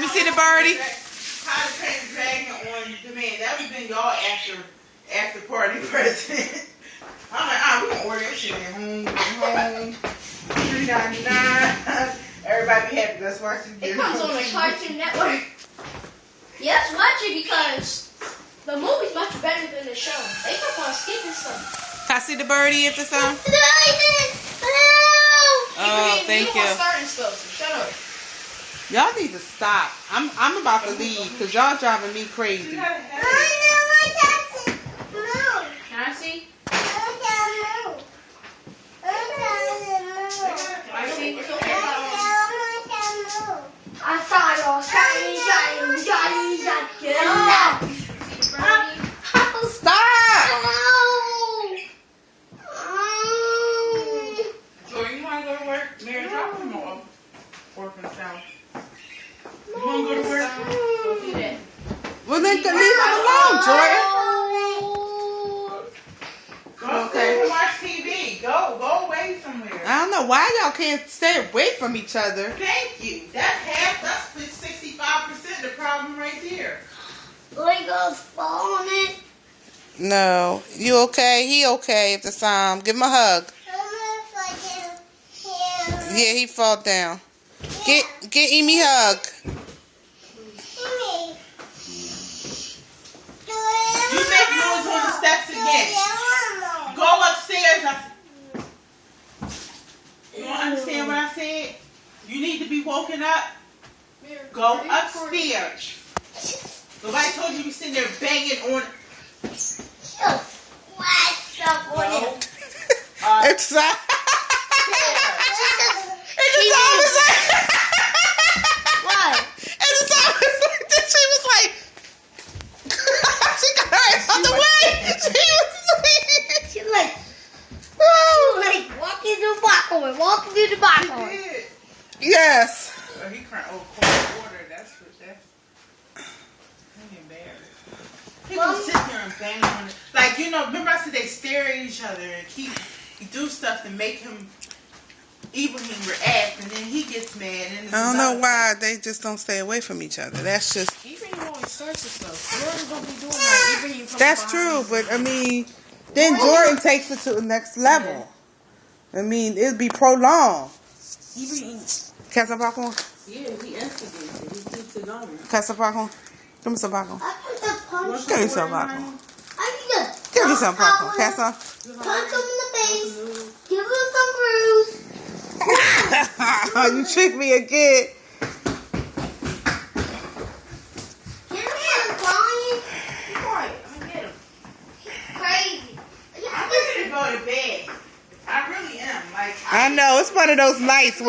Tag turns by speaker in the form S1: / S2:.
S1: me see the birdie.
S2: How to Train the Dragon on demand. That would have been y'all after party present. I'm like, we gonna order that shit at home. $3.99. Everybody be happy. Let's watch it.
S3: It comes on the Cartoon Network. Yes, watch it because the movie's much better than the show. They kept on skipping stuff.
S1: Can I see the birdie if it's on? Oh, thank you.
S3: Starting stuff, so shut up.
S1: Y'all need to stop. I'm about to leave because y'all driving me crazy.
S3: Can I see?
S4: I saw y'all shiny.
S1: Stop!
S2: Joy, you want to go to work? Mary, drop him off. Orphan South. You want to go to work?
S3: Go do that.
S1: Well, then leave him alone, Jordan.
S2: Go
S1: Okay.
S2: and watch TV. Go away somewhere.
S1: I don't know why y'all can't stay away from each other.
S2: Thank you. That's 65% the problem right there.
S4: Legos fall on it.
S1: No. You okay? He okay if it's give him a hug. Yeah, he fall down. Get Amy hug.
S2: You make noise on the steps again. Go upstairs. You don't understand what I said? You need to be woken up. Go upstairs. Nobody told you to be sitting there banging on.
S4: Just flash up on it.
S1: It's It's always like
S4: What?
S1: it's always like this. She was like she got her out the way. She was
S4: She's like
S1: oh.
S4: walking through the back.
S2: He did.
S1: Yes.
S2: Oh, he crying. Oh, cold water. That's embarrassed. People sit there and bang on it. Like, remember I said they stare at each other and do stuff to make him Ibrahim react, and then he gets mad. And
S1: I don't know why they just don't stay away from each other. That's just.
S3: Ibrahim always starts this stuff. Jordan don't be doing that. Ibrahim from
S1: That's true, but I mean, then Jordan takes it to the next level. I mean, it'd be prolonged.
S3: Ibrahim.
S1: Can some popcorn?
S2: Yeah, he instigated. He keeps it going.
S1: Can some popcorn? Give me some popcorn.
S4: I put the punch.
S1: Give me some popcorn.
S4: I need to
S1: Give me some popcorn. Can some?
S4: punch him in the face. Give him some bruise.
S1: You tricked me again.
S4: Get him crying.
S3: Be quiet. I'm gonna get him.
S4: Crazy.
S2: I'm ready to go to bed. I really am.
S1: I know, it's one of those nights where